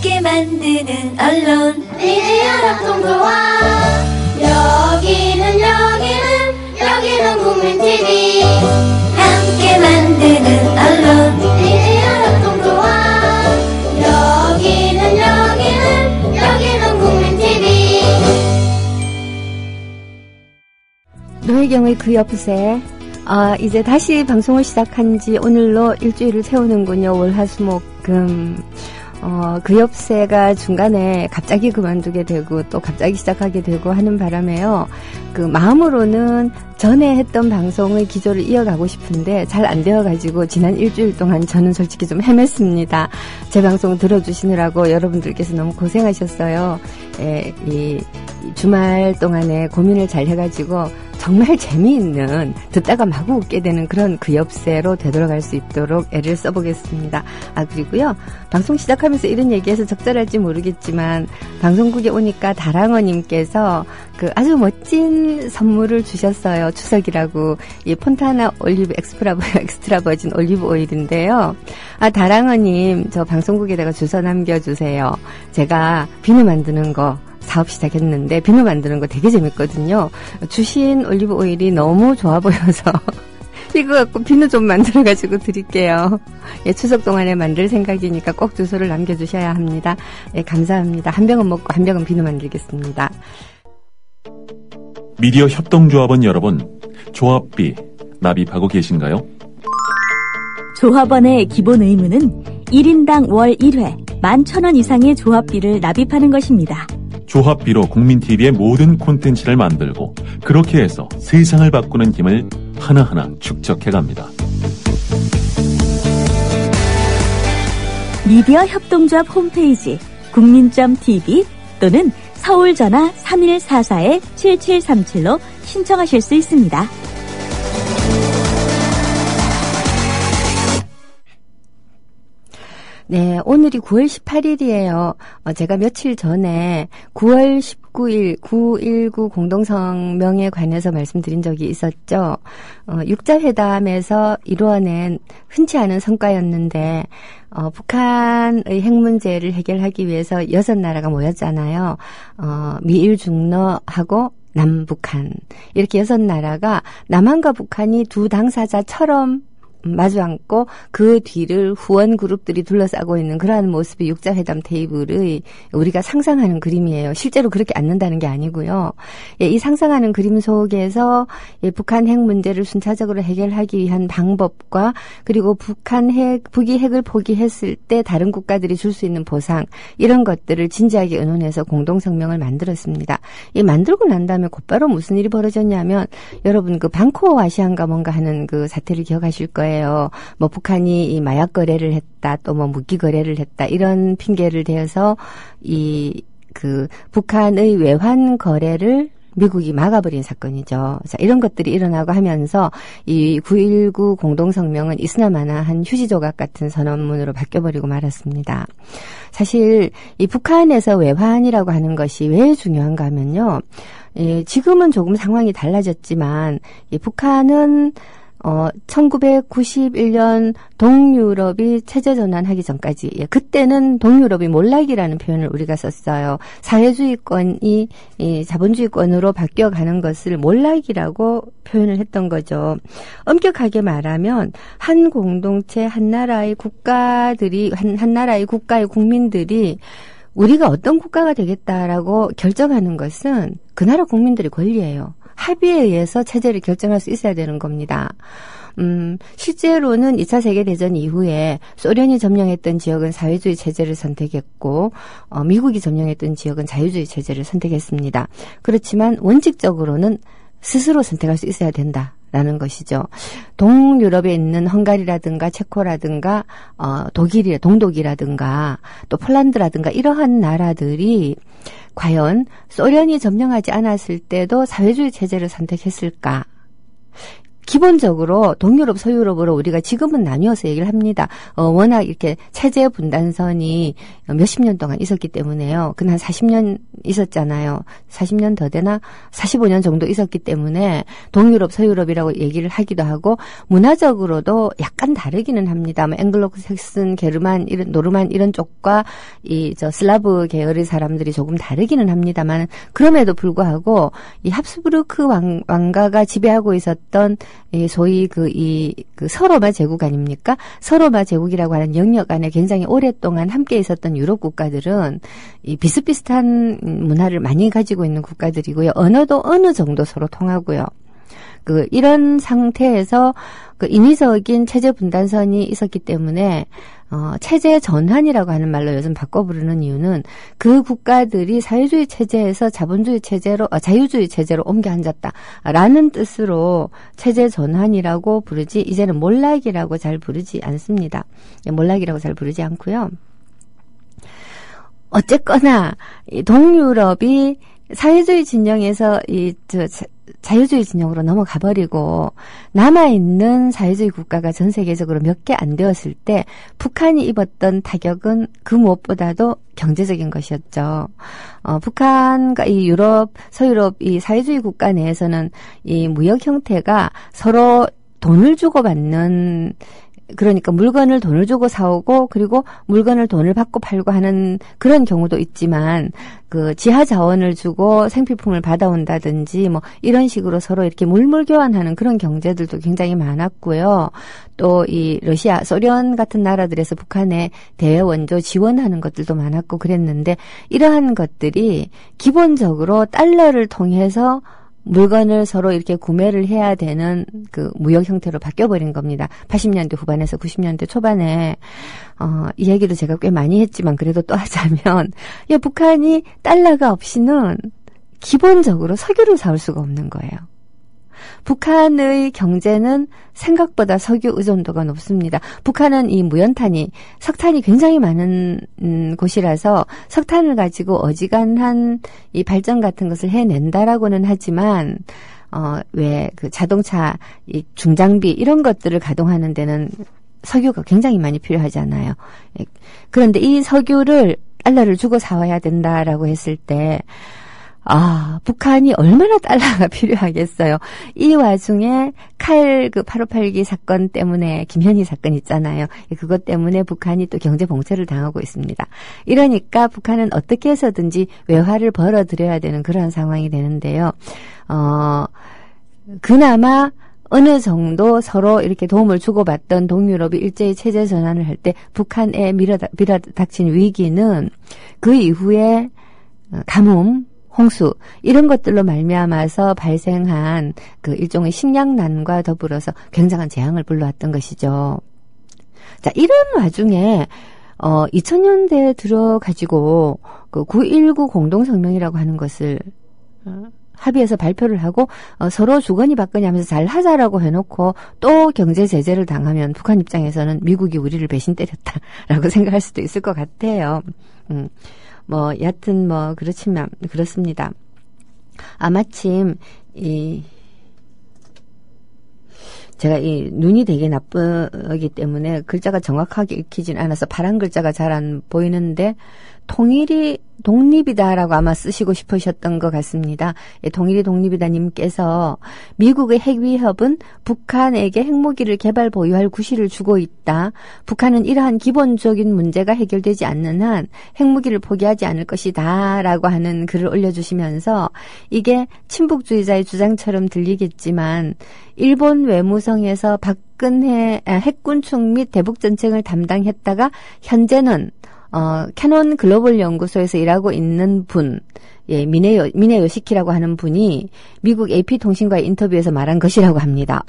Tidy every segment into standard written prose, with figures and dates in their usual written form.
함께 만드는 언론 미디어 협동조합. 여기는 국민TV. 함께 만드는 언론 미디어 협동조합. 여기는 국민TV. 노혜경의 그 옆에 이제 다시 방송을 시작한 지 오늘로 일주일을 채우는군요. 월화수목금. 그 옆새가 중간에 갑자기 그만두게 되고 또 갑자기 시작하게 되고 하는 바람에요. 그 마음으로는 전에 했던 방송의 기조를 이어가고 싶은데 잘 안 되어가지고 지난 일주일 동안 저는 솔직히 좀 헤맸습니다. 제 방송 들어주시느라고 여러분들께서 너무 고생하셨어요. 이 주말 동안에 고민을 잘 해가지고 정말 재미있는, 듣다가 마구 웃게 되는 그런 그 옆새로 되돌아갈 수 있도록 애를 써보겠습니다. 그리고요, 방송 시작하면서 이런 얘기해서 적절할지 모르겠지만 방송국에 오니까 다랑어님께서 그 아주 멋진 선물을 주셨어요. 추석이라고. 이 폰타나 올리브 엑스트라 버진 올리브 오일인데요. 다랑어님, 저 방송국에다가 주소 남겨주세요. 제가 비누 만드는 거 사업 시작했는데 비누 만드는 거 되게 재밌거든요. 주신 올리브 오일이 너무 좋아 보여서 이거 갖고 비누 좀 만들어가지고 드릴게요. 예, 추석 동안에 만들 생각이니까 꼭 주소를 남겨주셔야 합니다. 예, 감사합니다. 한 병은 먹고 한 병은 비누 만들겠습니다. 미디어 협동조합원 여러분, 조합비 납입하고 계신가요? 조합원의 기본 의무는 1인당 월 1회 11,000원 이상의 조합비를 납입하는 것입니다. 조합비로 국민TV의 모든 콘텐츠를 만들고 그렇게 해서 세상을 바꾸는 힘을 하나하나 축적해갑니다. 미디어 협동조합 홈페이지 국민.tv 또는 서울전화 3144-7737로 신청하실 수 있습니다. 네, 오늘이 9월 18일이에요. 제가 며칠 전에 9월 19일 9.19 공동성명에 관해서 말씀드린 적이 있었죠. 육자회담에서 이루어낸 흔치 않은 성과였는데 북한의 핵 문제를 해결하기 위해서 6나라가 모였잖아요. 미일 중러하고 남북한 이렇게 6나라가 남한과 북한이 두 당사자처럼 마주 앉고 그 뒤를 후원 그룹들이 둘러싸고 있는 그러한 모습이 육자회담 테이블의 우리가 상상하는 그림이에요. 실제로 그렇게 앉는다는 게 아니고요. 예, 이 상상하는 그림 속에서 북한 핵 문제를 순차적으로 해결하기 위한 방법과 그리고 북이 핵을 포기했을 때 다른 국가들이 줄 수 있는 보상 이런 것들을 진지하게 의논해서 공동성명을 만들었습니다. 만들고 난 다음에 곧바로 무슨 일이 벌어졌냐면 여러분 그 방코 아시안가 뭔가 하는 그 사태를 기억하실 거예요. 뭐 북한이 이 마약 거래를 했다, 또 뭐 무기 거래를 했다 이런 핑계를 대어서 그 북한의 외환 거래를 미국이 막아버린 사건이죠. 자, 이런 것들이 일어나고 하면서 이 9.19 공동성명은 있으나마나한 휴지조각 같은 선언문으로 바뀌어버리고 말았습니다. 사실 이 북한에서 외환이라고 하는 것이 왜 중요한가 하면요. 지금은 조금 상황이 달라졌지만 이 북한은 1991년 동유럽이 체제 전환하기 전까지, 그때는 동유럽이 몰락이라는 표현을 우리가 썼어요. 사회주의권이 자본주의권으로 바뀌어가는 것을 몰락이라고 표현을 했던 거죠. 엄격하게 말하면 한 공동체, 한 나라의 국가들이, 한 나라의 국가의 국민들이 우리가 어떤 국가가 되겠다라고 결정하는 것은 그 나라 국민들의 권리예요. 합의에 의해서 체제를 결정할 수 있어야 되는 겁니다. 실제로는 2차 세계대전 이후에 소련이 점령했던 지역은 사회주의 체제를 선택했고 미국이 점령했던 지역은 자유주의 체제를 선택했습니다. 그렇지만 원칙적으로는 스스로 선택할 수 있어야 된다라는 것이죠. 동유럽에 있는 헝가리라든가 체코라든가 동독이라든가 또 폴란드라든가 이러한 나라들이 과연 소련이 점령하지 않았을 때도 사회주의 체제를 선택했을까? 기본적으로 동유럽, 서유럽으로 우리가 지금은 나뉘어서 얘기를 합니다. 워낙 이렇게 체제 분단선이 몇십 년 동안 있었기 때문에요. 한 40년 있었잖아요. 40년 더 되나? 45년 정도 있었기 때문에 동유럽, 서유럽이라고 얘기를 하기도 하고 문화적으로도 약간 다르기는 합니다. 앵글로색슨, 게르만, 노르만 이런 쪽과 슬라브 계열의 사람들이 조금 다르기는 합니다만 그럼에도 불구하고 이 합스부르크 왕가가 지배하고 있었던 소위 그 서로마 제국 아닙니까? 서로마 제국이라고 하는 영역 안에 굉장히 오랫동안 함께 있었던 유럽 국가들은 이 비슷비슷한 문화를 많이 가지고 있는 국가들이고요. 언어도 어느 정도 서로 통하고요. 이런 상태에서 인위적인 체제 분단선이 있었기 때문에 체제 전환이라고 하는 말로 요즘 바꿔 부르는 이유는 그 국가들이 사회주의 체제에서 자유주의 체제로 옮겨 앉았다라는 뜻으로 체제 전환이라고 부르지 이제는 몰락이라고 잘 부르지 않습니다. 몰락이라고 잘 부르지 않고요. 어쨌거나 동유럽이 사회주의 진영에서 자유주의 진영으로 넘어가 버리고 남아있는 사회주의 국가가 전 세계적으로 몇 개 안 되었을 때 북한이 입었던 타격은 그 무엇보다도 경제적인 것이었죠. 북한과 이 유럽, 서유럽 이 사회주의 국가 내에서는 이 무역 형태가 서로 돈을 주고받는 그러니까 물건을 돈을 주고 사오고 그리고 물건을 돈을 받고 팔고 하는 그런 경우도 있지만 지하 자원을 주고 생필품을 받아온다든지 이런 식으로 서로 이렇게 물물 교환하는 그런 경제들도 굉장히 많았고요. 또 이 러시아, 소련 같은 나라들에서 북한에 대외 원조 지원하는 것들도 많았고 그랬는데 이러한 것들이 기본적으로 달러를 통해서 물건을 서로 이렇게 구매를 해야 되는 무역 형태로 바뀌어버린 겁니다. 80년대 후반에서 90년대 초반에 이 얘기도 제가 꽤 많이 했지만 그래도 또 하자면 북한이 달러가 없이는 기본적으로 석유를 사올 수가 없는 거예요. 북한의 경제는 생각보다 석유 의존도가 높습니다. 북한은 이 무연탄이 석탄이 굉장히 많은 곳이라서 석탄을 가지고 어지간한 이 발전 같은 것을 해낸다라고는 하지만 왜 자동차 이 중장비 이런 것들을 가동하는 데는 석유가 굉장히 많이 필요하잖아요. 그런데 이 석유를 달러를 주고 사와야 된다라고 했을 때 북한이 얼마나 달러가 필요하겠어요. 이 와중에 칼 8582 사건 때문에 김현희 사건 있잖아요. 그것 때문에 북한이 또 경제 봉쇄를 당하고 있습니다. 이러니까 북한은 어떻게 해서든지 외화를 벌어들여야 되는 그런 상황이 되는데요. 그나마 어느 정도 서로 이렇게 도움을 주고받던 동유럽이 일제히 체제 전환을 할 때 북한에 밀어닥친 위기는 그 이후에 가뭄, 홍수 이런 것들로 말미암아서 발생한 일종의 식량난과 더불어서 굉장한 재앙을 불러왔던 것이죠. 자, 이런 와중에 2000년대에 들어가지고 9.19 공동성명이라고 하는 것을 합의해서 발표를 하고 서로 주거니 받거니 하면서 잘 하자라고 해놓고 또 경제 제재를 당하면 북한 입장에서는 미국이 우리를 배신 때렸다라고 생각할 수도 있을 것 같아요. 여하튼 그렇습니다. 마침 제가 눈이 되게 나쁘기 때문에 글자가 정확하게 읽히진 않아서 파란 글자가 잘 안 보이는데 통일이 독립이다라고 아마 쓰시고 싶으셨던 것 같습니다. 통일이 독립이다님께서 미국의 핵 위협은 북한에게 핵무기를 개발 보유할 구실을 주고 있다. 북한은 이러한 기본적인 문제가 해결되지 않는 한 핵무기를 포기하지 않을 것이다 라고 하는 글을 올려주시면서 이게 친북주의자의 주장처럼 들리겠지만 일본 외무성에서 박근혜 핵군축 및 대북전쟁을 담당했다가 현재는 캐논 글로벌 연구소에서 일하고 있는 분, 미네 요시키라고 하는 분이 미국 AP통신과의 인터뷰에서 말한 것이라고 합니다.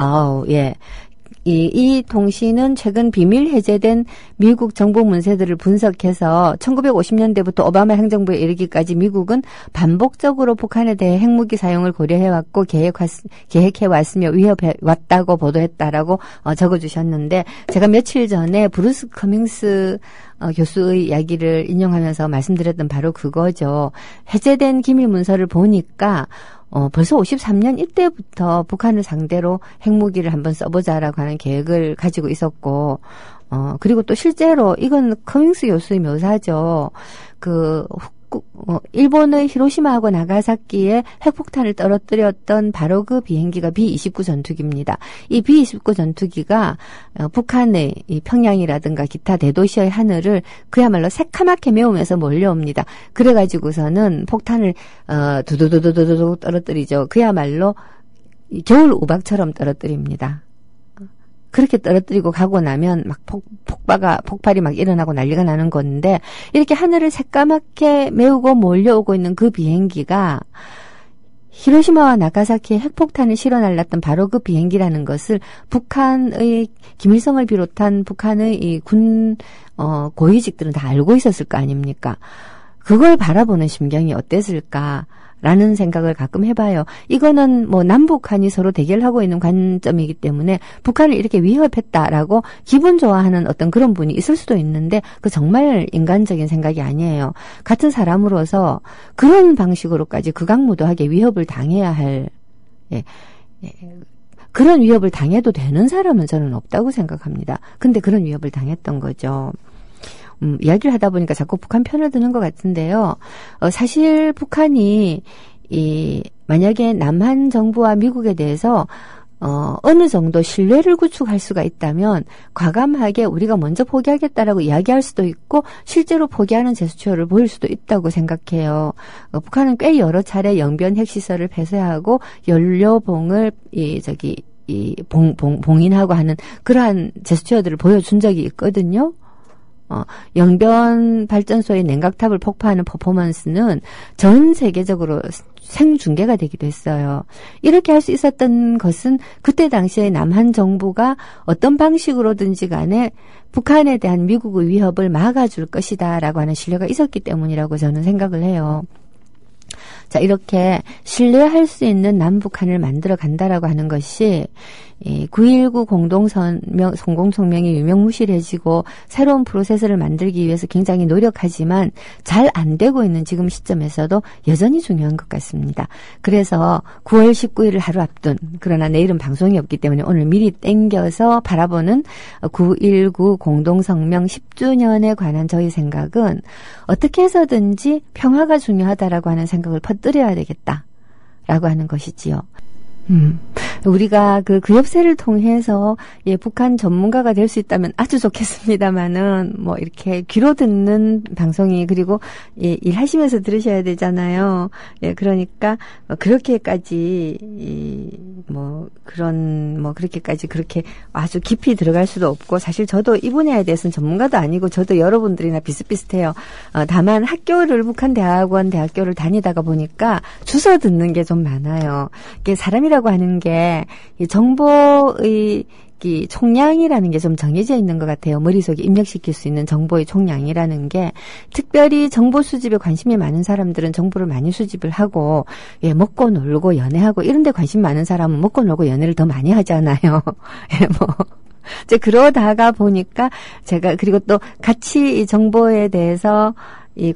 이 통신은 최근 비밀 해제된 미국 정보 문서들을 분석해서 1950년대부터 오바마 행정부에 이르기까지 미국은 반복적으로 북한에 대해 핵무기 사용을 고려해왔고 계획해왔으며 위협해왔다고 보도했다라고 적어주셨는데 제가 며칠 전에 브루스 커밍스 교수의 이야기를 인용하면서 말씀드렸던 바로 그거죠. 해제된 기밀 문서를 보니까 벌써 53년 이때부터 북한을 상대로 핵무기를 한번 써보자라고 하는 계획을 가지고 있었고, 그리고 또 실제로 이건 커밍스 교수의 묘사죠. 일본의 히로시마하고 나가사키에 핵폭탄을 떨어뜨렸던 바로 그 비행기가 B-29 전투기입니다. 이 B-29 전투기가 북한의 이 평양이라든가 기타 대도시의 하늘을 그야말로 새카맣게 메우면서 몰려옵니다. 그래가지고서는 폭탄을 두두두두두두 떨어뜨리죠. 그야말로 겨울 우박처럼 떨어뜨립니다. 그렇게 떨어뜨리고 가고 나면 막 폭발이 막 일어나고 난리가 나는 건데, 이렇게 하늘을 새까맣게 메우고 몰려오고 있는 그 비행기가 히로시마와 나가사키에 핵폭탄을 실어 날랐던 바로 그 비행기라는 것을 북한의 김일성을 비롯한 북한의 이 군 고위직들은 다 알고 있었을 거 아닙니까? 그걸 바라보는 심경이 어땠을까? 라는 생각을 가끔 해봐요. 이거는 뭐 남북한이 서로 대결하고 있는 관점이기 때문에 북한을 이렇게 위협했다라고 기분 좋아하는 어떤 그런 분이 있을 수도 있는데, 그 정말 인간적인 생각이 아니에요. 같은 사람으로서 그런 방식으로까지 극악무도하게 위협을 당해야 할, 그런 위협을 당해도 되는 사람은 저는 없다고 생각합니다. 근데 그런 위협을 당했던 거죠. 이야기를 하다 보니까 자꾸 북한 편을 드는 것 같은데요. 사실 북한이 만약에 남한 정부와 미국에 대해서 어느 정도 신뢰를 구축할 수가 있다면 과감하게 우리가 먼저 포기하겠다라고 이야기할 수도 있고, 실제로 포기하는 제스처를 보일 수도 있다고 생각해요. 북한은 꽤 여러 차례 영변 핵시설을 폐쇄하고 연료봉을 봉인하고 하는 그러한 제스처들을 보여준 적이 있거든요. 영변 발전소의 냉각탑을 폭파하는 퍼포먼스는 전 세계적으로 생중계가 되기도 했어요. 이렇게 할 수 있었던 것은 그때 당시에 남한 정부가 어떤 방식으로든지 간에 북한에 대한 미국의 위협을 막아줄 것이다라고 하는 신뢰가 있었기 때문이라고 저는 생각을 해요. 자, 이렇게 신뢰할 수 있는 남북한을 만들어 간다라고 하는 것이 9.19 공동성명이 유명무실해지고 새로운 프로세스를 만들기 위해서 굉장히 노력하지만 잘 안 되고 있는 지금 시점에서도 여전히 중요한 것 같습니다. 그래서 9월 19일을 하루 앞둔, 그러나 내일은 방송이 없기 때문에 오늘 미리 땡겨서 바라보는 9.19 공동성명 10주년에 관한 저희 생각은 어떻게 해서든지 평화가 중요하다라고 하는 생각을 퍼뜨려야 되겠다라고 하는 것이지요. 우리가 그 옆세를 통해서 북한 전문가가 될 수 있다면 아주 좋겠습니다만은, 뭐 이렇게 귀로 듣는 방송이, 그리고 일하시면서 들으셔야 되잖아요. 그러니까 그렇게까지 그렇게까지 그렇게 아주 깊이 들어갈 수도 없고, 사실 저도 이 분야에 대해서는 전문가도 아니고 저도 여러분들이나 비슷비슷해요. 다만 북한 대학교를 다니다가 보니까 주워 듣는 게 좀 많아요. 이게 사람이라고 하는 게 이 정보의 총량이라는 게 좀 정해져 있는 것 같아요. 머릿속에 입력시킬 수 있는 정보의 총량이라는 게, 특별히 정보 수집에 관심이 많은 사람들은 정보를 많이 수집을 하고, 먹고 놀고 연애하고 이런 데 관심 많은 사람은 먹고 놀고 연애를 더 많이 하잖아요. 이제 그러다가 보니까 제가, 그리고 또 같이 이 정보에 대해서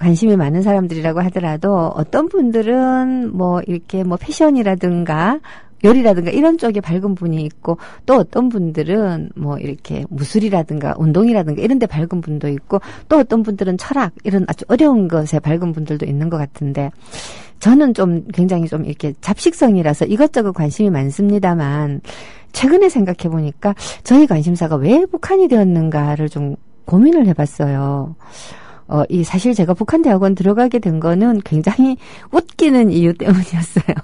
관심이 많은 사람들이라고 하더라도 어떤 분들은 이렇게 패션이라든가 요리라든가 이런 쪽에 밝은 분이 있고, 또 어떤 분들은 이렇게 무술이라든가 운동이라든가 이런 데 밝은 분도 있고, 또 어떤 분들은 철학 이런 아주 어려운 것에 밝은 분들도 있는 것 같은데, 저는 굉장히 이렇게 잡식성이라서 이것저것 관심이 많습니다만, 최근에 생각해 보니까 저희 관심사가 왜 북한이 되었는가를 좀 고민을 해봤어요. 사실 제가 북한대학원 들어가게 된 거는 굉장히 웃기는 이유 때문이었어요.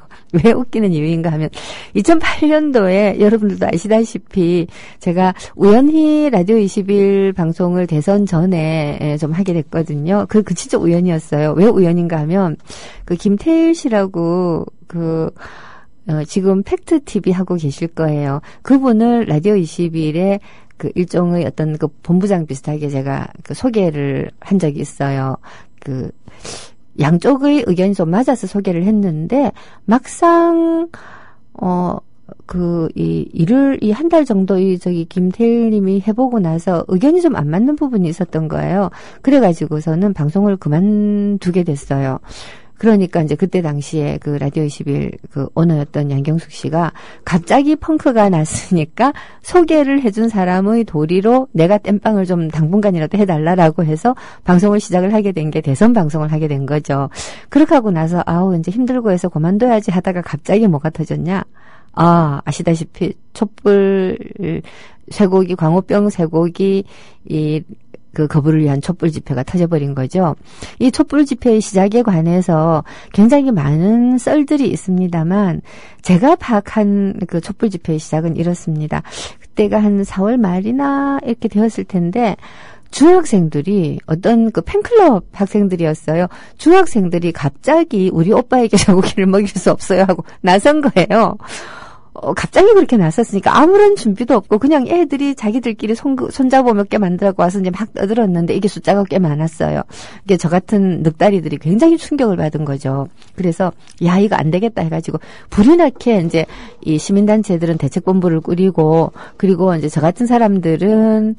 왜 웃기는 이유인가 하면, 2008년도에 여러분들도 아시다시피 제가 우연히 라디오 21 방송을 대선 전에 좀 하게 됐거든요. 그 진짜 우연이었어요. 왜 우연인가 하면, 김태일 씨라고 지금 팩트TV 하고 계실 거예요. 그분을 라디오 21에 일종의 어떤 본부장 비슷하게 제가 소개를 한 적이 있어요. 양쪽의 의견이 좀 맞아서 소개를 했는데, 막상, 일을 한 달 정도 김태일 님이 해보고 나서 의견이 좀 안 맞는 부분이 있었던 거예요. 그래가지고서는 방송을 그만두게 됐어요. 그러니까 이제 그때 당시에 그 라디오 21 그 오너였던 양경숙 씨가 갑자기 펑크가 났으니까 소개를 해준 사람의 도리로 내가 땜빵을 좀 당분간이라도 해달라라고 해서 방송을 시작을 하게 된 게 대선 방송을 하게 된 거죠. 그렇게 하고 나서 이제 힘들고 해서 그만둬야지 하다가 갑자기 뭐가 터졌냐? 아시다시피 촛불 쇠고기 광우병 쇠고기 그 거부를 위한 촛불 집회가 터져버린 거죠. 이 촛불 집회의 시작에 관해서 굉장히 많은 썰들이 있습니다만 제가 파악한 그 촛불 집회의 시작은 이렇습니다. 그때가 한 4월 말이나 이렇게 되었을 텐데 중학생들이 어떤 그 팬클럽 학생들이었어요. 중학생들이 갑자기 우리 오빠에게 쇠고기를 먹일 수 없어요 하고 나선 거예요. 갑자기 그렇게 나섰으니까 아무런 준비도 없고 그냥 애들이 자기들끼리 손잡아 몇 개 만들고 와서 이제 막 떠들었는데 이게 숫자가 꽤 많았어요. 이게 저 같은 늑다리들이 굉장히 충격을 받은 거죠. 그래서 야 이거 안 되겠다 해가지고 불이 나게 이제 이 시민단체들은 대책본부를 꾸리고 그리고 이제 저 같은 사람들은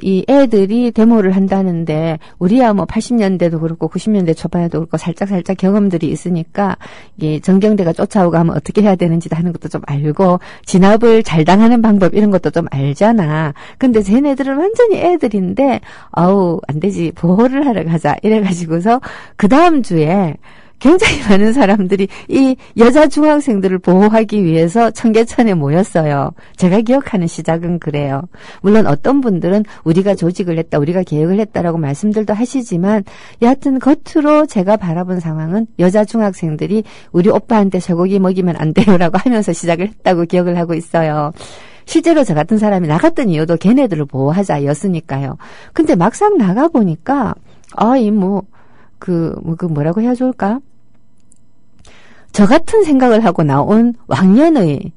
이 애들이 데모를 한다는데 우리야 뭐 80년대도 그렇고 90년대 초반에도 그렇고 살짝 경험들이 있으니까 이 정경대가 쫓아오고 하면 어떻게 해야 되는지도 하는 것도 좀 알고 진압을 잘 당하는 방법 이런 것도 좀 알잖아. 근데 쟤네들은 완전히 애들인데 안 되지 보호를 하러 가자 이래가지고서 그 다음 주에 굉장히 많은 사람들이 이 여자 중학생들을 보호하기 위해서 청계천에 모였어요. 제가 기억하는 시작은 그래요. 물론 어떤 분들은 우리가 조직을 했다, 우리가 계획을 했다라고 말씀들도 하시지만 여하튼 겉으로 제가 바라본 상황은 여자 중학생들이 우리 오빠한테 쇠고기 먹이면 안 돼요라고 하면서 시작을 했다고 기억을 하고 있어요. 실제로 저 같은 사람이 나갔던 이유도 걔네들을 보호하자였으니까요. 근데 막상 나가보니까 뭐라고 해야 좋을까? 저 같은 생각을 하고 나온 왕년의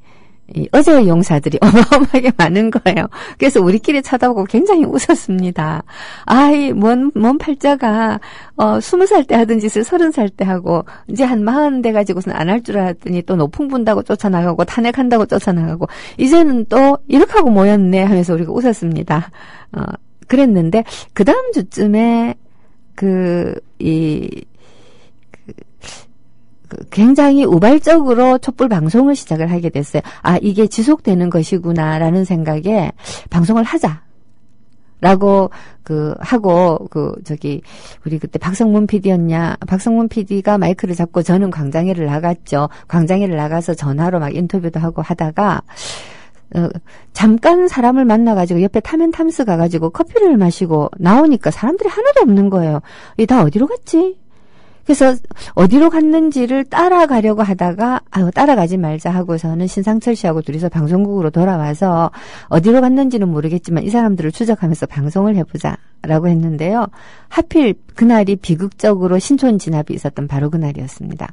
어제의 용사들이 어마어마하게 많은 거예요. 그래서 우리끼리 쳐다보고 굉장히 웃었습니다. 뭔 팔자가 20살 때 하던 짓을 30살 때 하고 이제 한 40 돼가지고서는 안 할 줄 알았더니 또 노풍 분다고 쫓아나가고 탄핵한다고 쫓아나가고 이제는 또 이렇게 하고 모였네 하면서 우리가 웃었습니다. 그랬는데 그 다음 주쯤에 굉장히 우발적으로 촛불 방송을 시작을 하게 됐어요. 이게 지속되는 것이구나라는 생각에 방송을 하자라고 우리 그때 박성문 PD였냐? 박성문 PD가 마이크를 잡고 저는 광장에를 나갔죠. 광장에를 나가서 전화로 막 인터뷰도 하고 하다가 잠깐 사람을 만나가지고 옆에 타면 탐스 가가지고 커피를 마시고 나오니까 사람들이 하나도 없는 거예요. 이 다 어디로 갔지? 그래서 어디로 갔는지를 따라가려고 하다가 따라가지 말자 하고서는 신상철 씨하고 둘이서 방송국으로 돌아와서 어디로 갔는지는 모르겠지만 이 사람들을 추적하면서 방송을 해보자라고 했는데요. 하필 그날이 비극적으로 신촌 진압이 있었던 바로 그날이었습니다.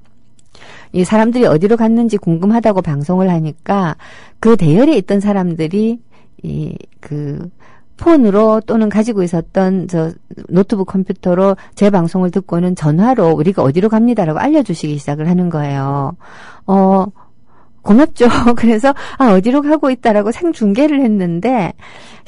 이 사람들이 어디로 갔는지 궁금하다고 방송을 하니까 그 대열에 있던 사람들이 폰으로 또는 가지고 있었던 노트북 컴퓨터로 제 방송을 듣고는 전화로 우리가 어디로 갑니다라고 알려주시기 시작을 하는 거예요. 고맙죠. 그래서 어디로 가고 있다라고 생중계를 했는데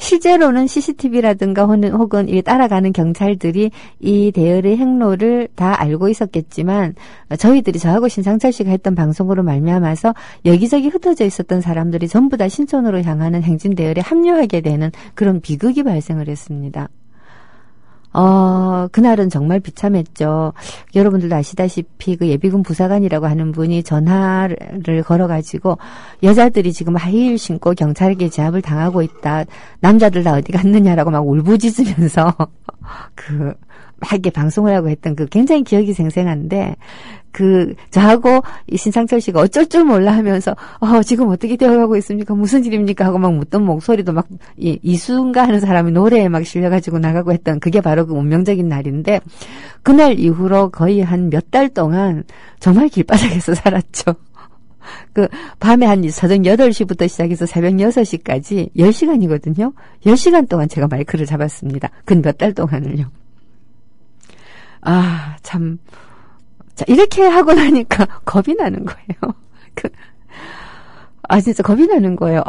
실제로는 CCTV라든가 혹은 이 따라가는 경찰들이 이 대열의 행로를 다 알고 있었겠지만 저희들이 저하고 신상철 씨가 했던 방송으로 말미암아서 여기저기 흩어져 있었던 사람들이 전부 다 신촌으로 향하는 행진 대열에 합류하게 되는 그런 비극이 발생을 했습니다. 그날은 정말 비참했죠. 여러분들도 아시다시피 그 예비군 부사관이라고 하는 분이 전화를 걸어가지고 여자들이 지금 하이힐 신고 경찰에게 제압을 당하고 있다. 남자들 다 어디 갔느냐라고 막 울부짖으면서 막 이렇게 방송을 하고 했던 굉장히 기억이 생생한데 저하고 이 신상철 씨가 어쩔 줄 몰라 하면서 지금 어떻게 되어가고 있습니까? 무슨 일입니까? 하고 막 묻던 목소리도 막 이수은가 하는 사람이 노래에 막 실려가지고 나가고 했던 그게 바로 그 운명적인 날인데 그날 이후로 거의 한 몇 달 동안 정말 길바닥에서 살았죠. 밤에 한 사전 8시부터 시작해서 새벽 6시까지 10시간이거든요. 10시간 동안 제가 마이크를 잡았습니다. 몇 달 동안을요. 참. 자, 이렇게 하고 나니까 겁이 나는 거예요. 진짜 겁이 나는 거예요.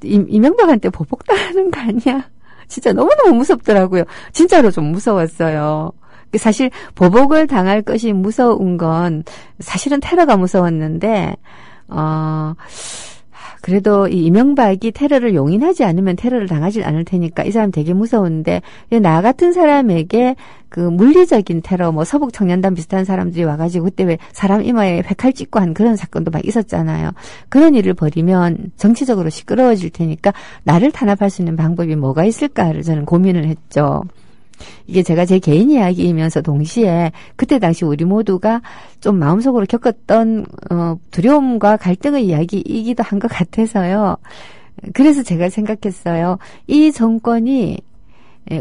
이명박한테 보복당하는 거 아니야? 진짜 너무너무 무섭더라고요. 진짜로 좀 무서웠어요. 사실 보복을 당할 것이 무서운 건 사실은 테러가 무서웠는데 그래도 이 이명박이 테러를 용인하지 않으면 테러를 당하지 않을 테니까 이 사람 되게 무서운데 나 같은 사람에게 그 물리적인 테러 뭐 서북 청년단 비슷한 사람들이 와가지고 그때 왜 사람 이마에 회칼 찍고 한 그런 사건도 막 있었잖아요. 그런 일을 벌이면 정치적으로 시끄러워질 테니까 나를 탄압할 수 있는 방법이 뭐가 있을까를 저는 고민을 했죠. 이게 제가 제 개인 이야기이면서 동시에 그때 당시 우리 모두가 좀 마음속으로 겪었던 두려움과 갈등의 이야기이기도 한 것 같아서요. 그래서 제가 생각했어요. 이 정권이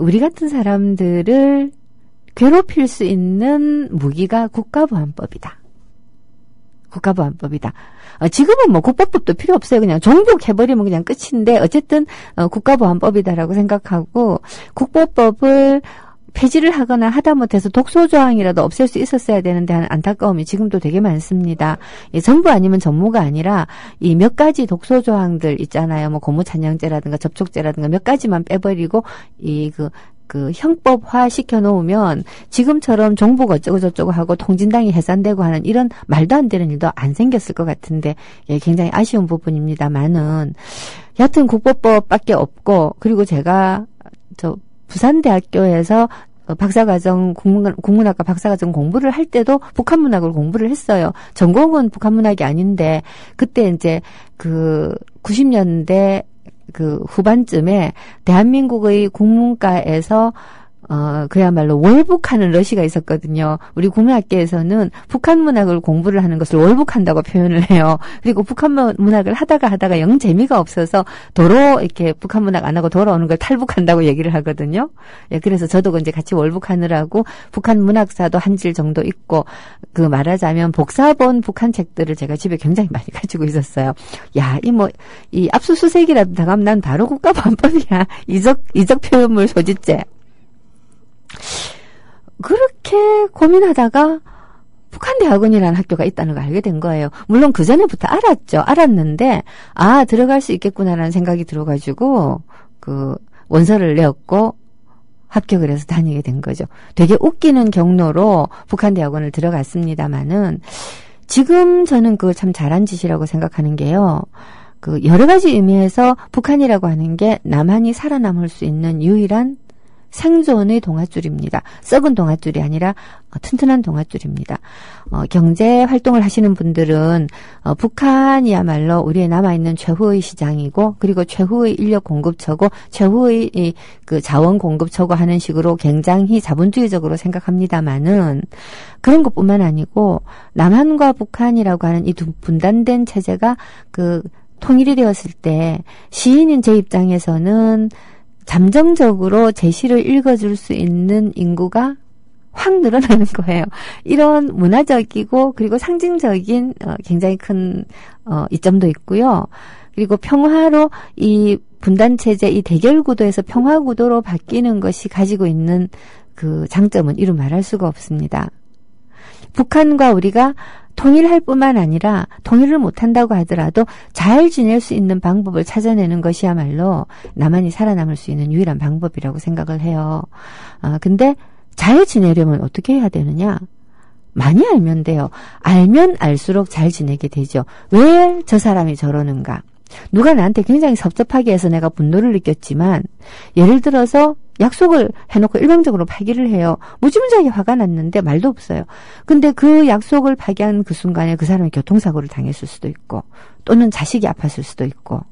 우리 같은 사람들을 괴롭힐 수 있는 무기가 국가보안법이다. 국가보안법이다. 지금은 뭐 국보법도 필요 없어요. 그냥 종북해버리면 그냥 끝인데 어쨌든 국가보안법이다라고 생각하고 국보법을 폐지를 하거나 하다못해서 독소조항이라도 없앨 수 있었어야 되는데 하는 안타까움이 지금도 되게 많습니다. 정부 아니면 전무가 아니라 이 몇 가지 독소조항들 있잖아요. 뭐 고무찬양죄라든가 접촉죄라든가 몇 가지만 빼버리고 그 형법화 시켜놓으면 지금처럼 종북 어쩌고저쩌고 하고 통진당이 해산되고 하는 이런 말도 안 되는 일도 안 생겼을 것 같은데 굉장히 아쉬운 부분입니다만은 여하튼 국보법밖에 없고 그리고 제가 부산대학교에서 박사과정 국문학과 박사과정 공부를 할 때도 북한문학을 공부를 했어요. 전공은 북한문학이 아닌데 그때 이제 그 90년대 그 후반쯤에 대한민국의 국문과에서 그야말로 월북하는 러시가 있었거든요. 우리 국문학계에서는 북한 문학을 공부를 하는 것을 월북한다고 표현을 해요. 그리고 북한 문학을 하다가 영 재미가 없어서 도로 이렇게 북한 문학 안 하고 돌아오는 걸 탈북한다고 얘기를 하거든요. 그래서 저도 이제 같이 월북하느라고 북한 문학사도 한 질 정도 있고 그 말하자면 복사본 북한 책들을 제가 집에 굉장히 많이 가지고 있었어요. 이 압수수색이라도 당하면 난 바로 국가보안법이야. 이적 표현물 소지죄. 그렇게 고민하다가 북한대학원이라는 학교가 있다는 걸 알게 된 거예요. 물론 그전에부터 알았는데 들어갈 수 있겠구나라는 생각이 들어가지고 그 원서를 내었고 합격을 해서 다니게 된 거죠. 되게 웃기는 경로로 북한대학원을 들어갔습니다마는 지금 저는 그걸 참 잘한 짓이라고 생각하는 게요. 그 여러 가지 의미에서 북한이라고 하는 게 남한이 살아남을 수 있는 유일한 생존의 동아줄입니다. 썩은 동아줄이 아니라 튼튼한 동아줄입니다. 경제 활동을 하시는 분들은 북한이야말로 우리의 남아있는 최후의 시장이고 그리고 최후의 인력 공급처고 최후의 그 자원 공급처고 하는 식으로 굉장히 자본주의적으로 생각합니다마는 그런 것뿐만 아니고 남한과 북한이라고 하는 이 두 분단된 체제가 그 통일이 되었을 때 시인인 제 입장에서는 잠정적으로 제시를 읽어줄 수 있는 인구가 확 늘어나는 거예요. 이런 문화적이고 그리고 상징적인 굉장히 큰 이점도 있고요. 그리고 평화로 이 분단체제, 이 대결구도에서 평화구도로 바뀌는 것이 가지고 있는 그 장점은 이루 말할 수가 없습니다. 북한과 우리가 통일할 뿐만 아니라 통일을 못한다고 하더라도 잘 지낼 수 있는 방법을 찾아내는 것이야말로 남한이 살아남을 수 있는 유일한 방법이라고 생각을 해요. 근데 잘 지내려면 어떻게 해야 되느냐? 많이 알면 돼요. 알면 알수록 잘 지내게 되죠. 왜 저 사람이 저러는가? 누가 나한테 굉장히 섭섭하게 해서 내가 분노를 느꼈지만 예를 들어서 약속을 해놓고 일방적으로 파기를 해요. 무지무지하게 화가 났는데 말도 없어요. 근데 그 약속을 파기한 그 순간에 그 사람이 교통사고를 당했을 수도 있고 또는 자식이 아팠을 수도 있고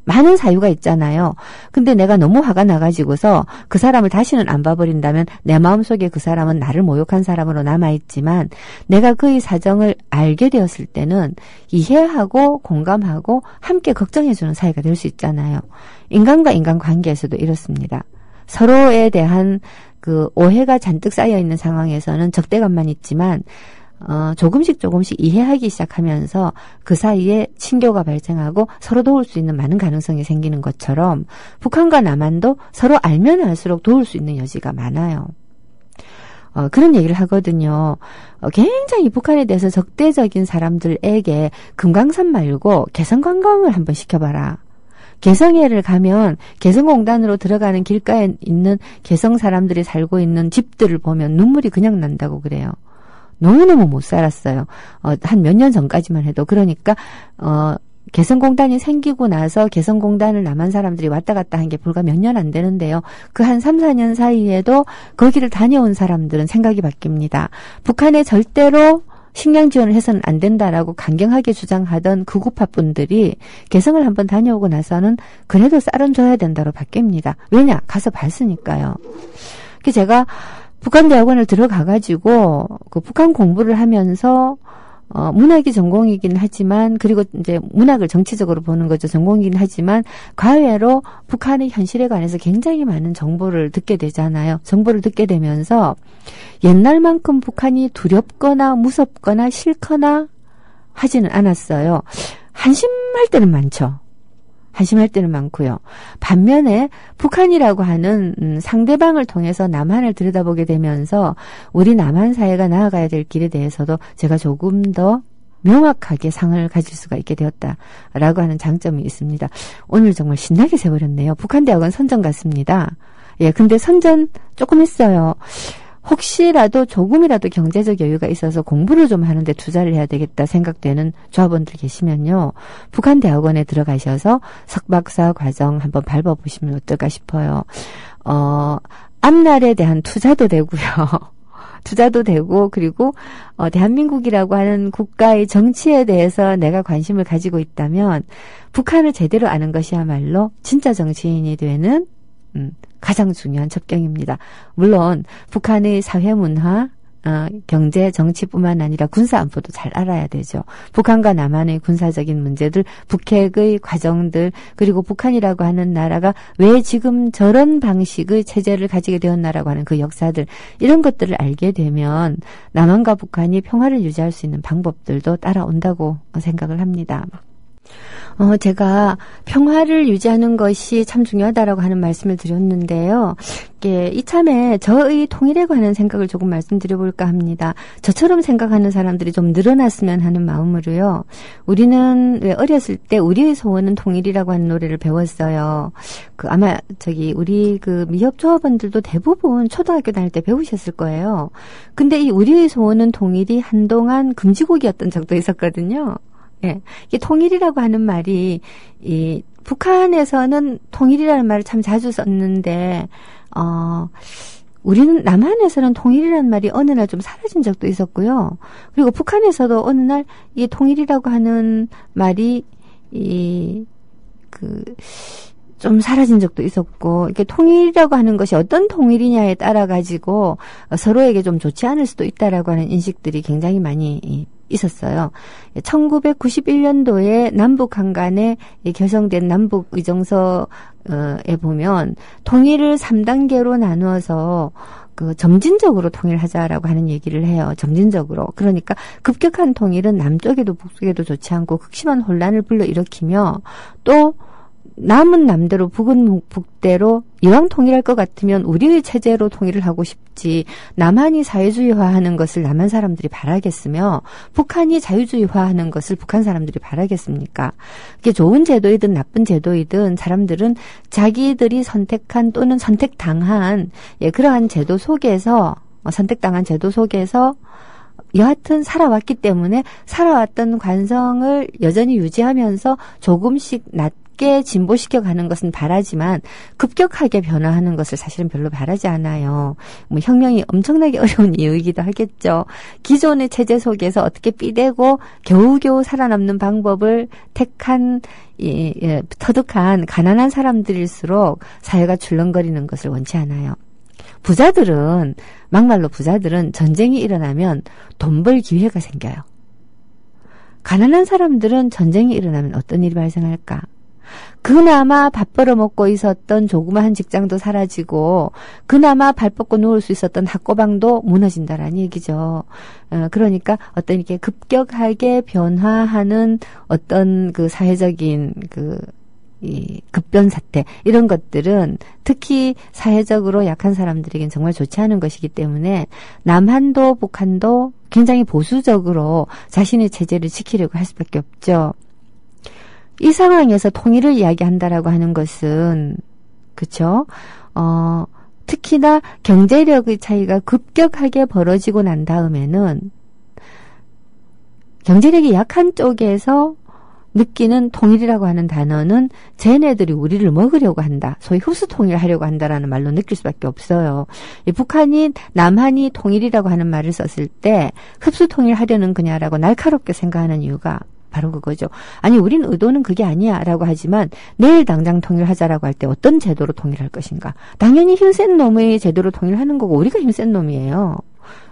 많은 사유가 있잖아요. 근데 내가 너무 화가 나가지고서 그 사람을 다시는 안 봐버린다면 내 마음속에 그 사람은 나를 모욕한 사람으로 남아있지만 내가 그의 사정을 알게 되었을 때는 이해하고 공감하고 함께 걱정해주는 사이가 될 수 있잖아요. 인간과 인간 관계에서도 이렇습니다. 서로에 대한 그 오해가 잔뜩 쌓여있는 상황에서는 적대감만 있지만 조금씩 이해하기 시작하면서 그 사이에 친교가 발생하고 서로 도울 수 있는 많은 가능성이 생기는 것처럼 북한과 남한도 서로 알면 알수록 도울 수 있는 여지가 많아요. 그런 얘기를 하거든요. 굉장히 북한에 대해서 적대적인 사람들에게 금강산 말고 개성관광을 한번 시켜봐라. 개성에를 가면 개성공단으로 들어가는 길가에 있는 개성 사람들이 살고 있는 집들을 보면 눈물이 그냥 난다고 그래요. 너무너무 못 살았어요. 한 몇 년 전까지만 해도. 그러니까 개성공단이 생기고 나서 개성공단을 남한 사람들이 왔다 갔다 한 게 불과 몇 년 안 되는데요. 그 한 3, 4년 사이에도 거기를 다녀온 사람들은 생각이 바뀝니다. 북한에 절대로 식량 지원을 해서는 안 된다라고 강경하게 주장하던 극우파 분들이 개성을 한번 다녀오고 나서는 그래도 쌀은 줘야 된다로 바뀝니다. 왜냐? 가서 봤으니까요. 그래서 제가 북한대학원을 들어가가지고 그 북한 공부를 하면서 문학이 전공이긴 하지만, 그리고 이제 문학을 정치적으로 보는 거죠. 전공이긴 하지만, 과외로 북한의 현실에 관해서 굉장히 많은 정보를 듣게 되잖아요. 정보를 듣게 되면서, 옛날만큼 북한이 두렵거나 무섭거나 싫거나 하지는 않았어요. 한심할 때는 많죠. 한심할 때는 많고요. 반면에 북한이라고 하는 상대방을 통해서 남한을 들여다보게 되면서 우리 남한 사회가 나아가야 될 길에 대해서도 제가 조금 더 명확하게 상을 가질 수가 있게 되었다라고 하는 장점이 있습니다. 오늘 정말 신나게 세버렸네요. 북한대학원 선전 갔습니다. 예, 근데 선전 조금 했어요. 혹시라도 조금이라도 경제적 여유가 있어서 공부를 좀 하는데 투자를 해야 되겠다 생각되는 조합원들 계시면요. 북한대학원에 들어가셔서 석박사 과정 한번 밟아보시면 어떨까 싶어요. 앞날에 대한 투자도 되고요. 투자도 되고, 그리고 대한민국이라고 하는 국가의 정치에 대해서 내가 관심을 가지고 있다면 북한을 제대로 아는 것이야말로 진짜 정치인이 되는 가장 중요한 접경입니다. 물론 북한의 사회문화, 경제, 정치뿐만 아니라 군사 안보도 잘 알아야 되죠. 북한과 남한의 군사적인 문제들, 북핵의 과정들, 그리고 북한이라고 하는 나라가 왜 지금 저런 방식의 체제를 가지게 되었나라고 하는 그 역사들, 이런 것들을 알게 되면 남한과 북한이 평화를 유지할 수 있는 방법들도 따라온다고 생각을 합니다. 제가 평화를 유지하는 것이 참 중요하다라고 하는 말씀을 드렸는데요. 이참에 저의 통일에 관한 생각을 조금 말씀드려볼까 합니다. 저처럼 생각하는 사람들이 좀 늘어났으면 하는 마음으로요. 우리는 왜 어렸을 때 우리의 소원은 통일이라고 하는 노래를 배웠어요. 아마 우리 미협 조합원들도 대부분 초등학교 다닐 때 배우셨을 거예요. 근데 이 우리의 소원은 통일이 한동안 금지곡이었던 적도 있었거든요. 예. 이게 통일이라고 하는 말이, 북한에서는 통일이라는 말을 참 자주 썼는데, 우리는 남한에서는 통일이라는 말이 어느 날 좀 사라진 적도 있었고요. 그리고 북한에서도 어느 날 이 통일이라고 하는 말이, 좀 사라진 적도 있었고, 이게 통일이라고 하는 것이 어떤 통일이냐에 따라 가지고 서로에게 좀 좋지 않을 수도 있다라고 하는 인식들이 굉장히 많이 있었어요. 1991년도에 남북 한간에 결성된 남북의정서에 보면 통일을 3단계로 나누어서 점진적으로 통일하자라고 하는 얘기를 해요. 점진적으로. 그러니까 급격한 통일은 남쪽에도 북쪽에도 좋지 않고 극심한 혼란을 불러일으키며, 또 남은 남대로 북은 북대로 이왕 통일할 것 같으면 우리의 체제로 통일을 하고 싶지, 남한이 사회주의화하는 것을 남한 사람들이 바라겠으며 북한이 자유주의화하는 것을 북한 사람들이 바라겠습니까? 그게 좋은 제도이든 나쁜 제도이든 사람들은 자기들이 선택한 또는 선택당한 그러한 제도 속에서, 선택당한 제도 속에서 여하튼 살아왔기 때문에 살아왔던 관성을 여전히 유지하면서 조금씩 낮게 진보시켜가는 것은 바라지만 급격하게 변화하는 것을 사실은 별로 바라지 않아요. 혁명이 엄청나게 어려운 이유이기도 하겠죠. 기존의 체제 속에서 어떻게 삐대고 겨우겨우 살아남는 방법을 택한 터득한 가난한 사람들일수록 사회가 출렁거리는 것을 원치 않아요. 부자들은, 막말로 부자들은 전쟁이 일어나면 돈 벌 기회가 생겨요. 가난한 사람들은 전쟁이 일어나면 어떤 일이 발생할까? 그나마 밥 벌어먹고 있었던 조그마한 직장도 사라지고 그나마 발 뻗고 누울 수 있었던 학고방도 무너진다라는 얘기죠. 그러니까 어떤 이렇게 급격하게 변화하는 어떤 사회적인 이 급변 사태 이런 것들은 특히 사회적으로 약한 사람들에겐 정말 좋지 않은 것이기 때문에 남한도 북한도 굉장히 보수적으로 자신의 체제를 지키려고 할 수밖에 없죠. 이 상황에서 통일을 이야기한다라고 하는 것은 그렇죠. 특히나 경제력의 차이가 급격하게 벌어지고 난 다음에는 경제력이 약한 쪽에서 느끼는 통일이라고 하는 단어는 쟤네들이 우리를 먹으려고 한다. 소위 흡수 통일하려고 한다라는 말로 느낄 수밖에 없어요. 이 북한이 남한이 통일이라고 하는 말을 썼을 때 흡수 통일하려는 거냐라고 날카롭게 생각하는 이유가 바로 그거죠. 아니 우린 의도는 그게 아니야 라고 하지만 내일 당장 통일하자라고 할 때 어떤 제도로 통일할 것인가. 당연히 힘센 놈의 제도로 통일하는 거고 우리가 힘센 놈이에요.